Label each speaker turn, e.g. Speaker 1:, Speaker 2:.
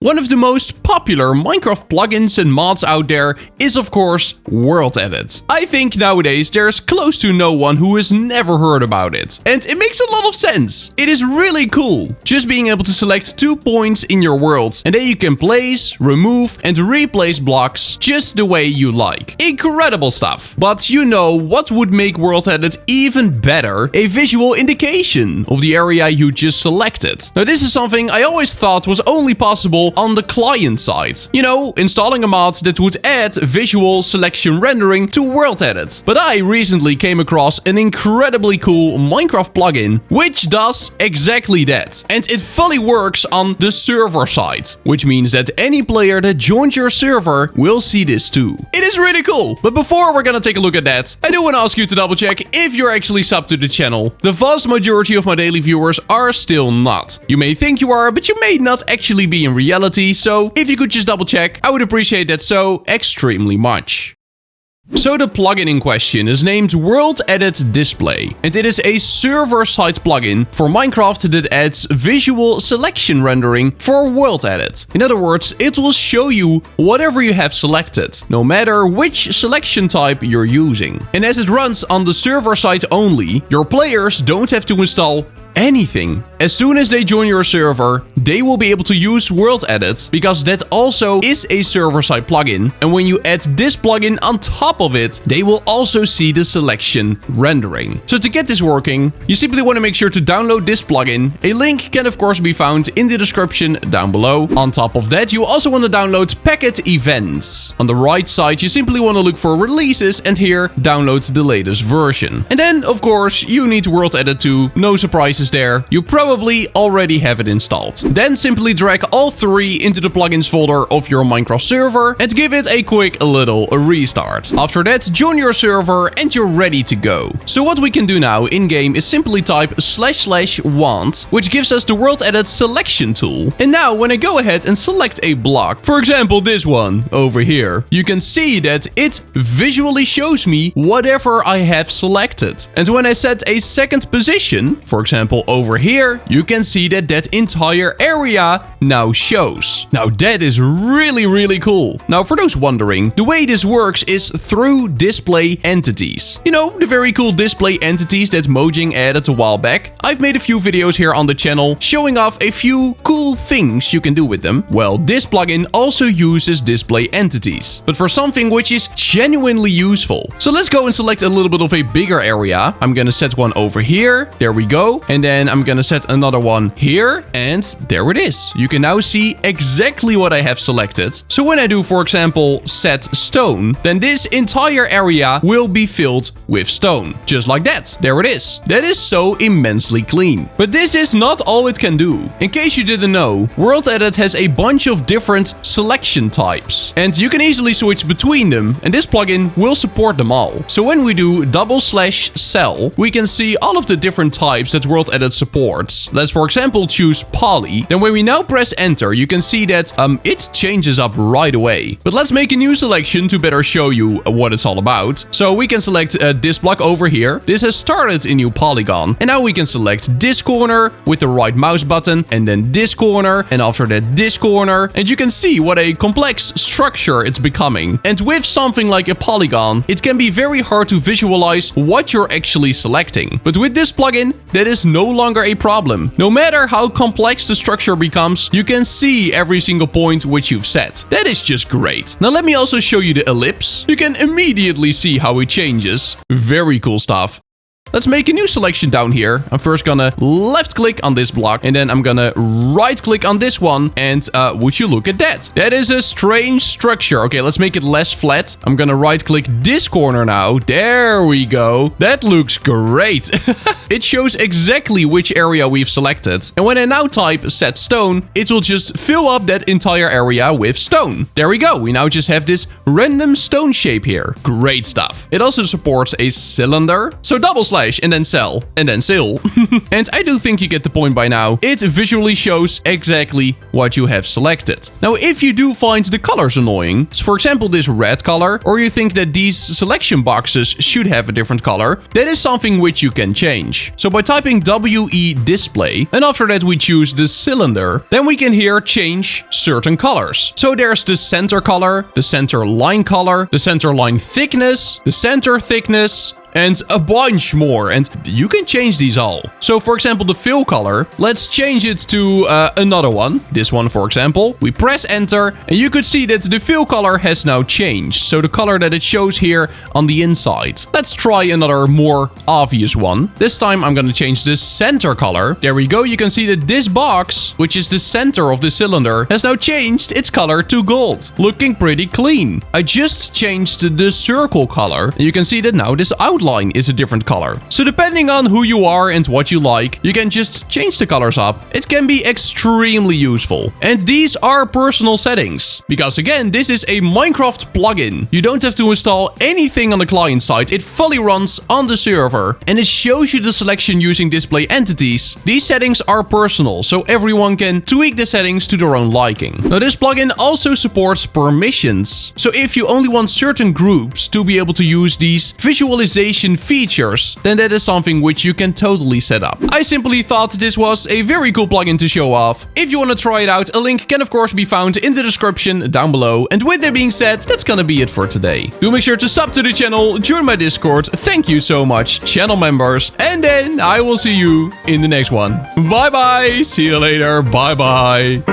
Speaker 1: One of the most popular Minecraft plugins and mods out there is of course WorldEdit. I think nowadays there's close to no one who has never heard about it. And it makes a lot of sense. It is really cool. Just being able to select 2 points in your world and then you can place, remove and replace blocks just the way you like. Incredible stuff. But you know what would make WorldEdit even better? A visual indication of the area you just selected. Now this is something I always thought was only possible on the client side. You know, installing a mod that would add visual selection rendering to WorldEdit. But I recently came across an incredibly cool Minecraft plugin which does exactly that. And it fully works on the server side, which means that any player that joins your server will see this too. It is really cool. But before we're gonna take a look at that, I do want to ask you to double check if you're actually subbed to the channel. The vast majority of my daily viewers are still not. You may think you are, but you may not actually be in reality. So if you could just double check, I would appreciate that so extremely much. So the plugin in question is named WorldEditDisplay, and it is a server-side plugin for Minecraft that adds visual selection rendering for WorldEdit. In other words, it will show you whatever you have selected, no matter which selection type you're using. And as it runs on the server side only, your players don't have to install anything. As soon as they join your server, they will be able to use WorldEdit because that also is a server-side plugin. And when you add this plugin on top of it, they will also see the selection rendering. So to get this working, you simply want to make sure to download this plugin. A link can of course be found in the description down below. On top of that, you also want to download Packet Events. On the right side, you simply want to look for releases and here download the latest version. And then of course, you need WorldEdit too. No surprises there. You probably already have it installed. Then simply drag all 3 into the plugins folder of your Minecraft server and give it a quick little restart. After that, join your server and you're ready to go. So what we can do now in-game is simply type //want, which gives us the WorldEdit selection tool. And now when I go ahead and select a block, for example this one over here, you can see that it visually shows me whatever I have selected. And when I set a second position, for example over here, you can see that that entire area now shows. Now that is really cool. Now for those wondering, the way this works is through display entities. You know, the very cool display entities that Mojang added a while back. I've made a few videos here on the channel showing off a few cool things you can do with them. Well, this plugin also uses display entities, but for something which is genuinely useful. So let's go and select a little bit of a bigger area. I'm gonna set one over here. There we go. And then I'm gonna set another one here, and there it is. You can now see exactly what I have selected. So when I do, for example, set stone, then this entire area will be filled with stone. Just like that. There it is. That is so immensely clean. But this is not all it can do. In case you didn't know, WorldEdit has a bunch of different selection types, and you can easily switch between them, and this plugin will support them all. So when we do /cell, we can see all of the different types that WorldEdit supports. Let's for example choose poly. Then when we now press enter, you can see that it changes up right away. But let's make a new selection to better show you what it's all about. So we can select this block over here. This has started a new polygon. And now we can select this corner with the right mouse button, and then this corner, and after that this corner. And you can see what a complex structure it's becoming. And with something like a polygon, it can be very hard to visualize what you're actually selecting. But with this plugin, that is no longer a problem. No matter how complex the structure becomes, you can see every single point which you've set. That is just great. Now let me also show you the ellipse. You can immediately see how it changes. Very cool stuff. Let's make a new selection down here. I'm first gonna left click on this block and then I'm gonna right click on this one. And would you look at that? That is a strange structure. Okay, let's make it less flat. I'm gonna right click this corner now. There we go. That looks great. It shows exactly which area we've selected. And when I now type set stone, it will just fill up that entire area with stone. There we go. We now just have this random stone shape here. Great stuff. It also supports a cylinder. So // slash and then cell and then sale. And I do think you get the point by now. It visually shows exactly what you have selected. Now, if you do find the colors annoying, for example this red color, or you think that these selection boxes should have a different color, that is something which you can change. So by typing WorldEditDisplay, and after that we choose the cylinder, then we can here change certain colors. So there's the center color, the center line color, the center line thickness, the center thickness, and a bunch more, and you can change these all. So for example, the fill color, let's change it to another one. This one, for example. We press enter, and you could see that the fill color has now changed. So the color that it shows here on the inside. Let's try another more obvious one. This time I'm gonna change the center color. There we go. You can see that this box, which is the center of the cylinder, has now changed its color to gold. Looking pretty clean. I just changed the circle color, and you can see that now this outline is a different color. So depending on who you are and what you like, you can just change the colors up. It can be extremely useful. And these are personal settings, because again, this is a Minecraft plugin. You don't have to install anything on the client side. It fully runs on the server, and it shows you the selection using display entities. These settings are personal, so everyone can tweak the settings to their own liking. Now, this plugin also supports permissions. So if you only want certain groups to be able to use these visualization features, then that is something which you can totally set up. I simply thought this was a very cool plugin to show off. If you want to try it out, a link can of course be found in the description down below. And with that being said, that's gonna be it for today. Do make sure to sub to the channel, join my Discord. Thank you so much, channel members. And then I will see you in the next one. Bye bye. See you later. Bye bye.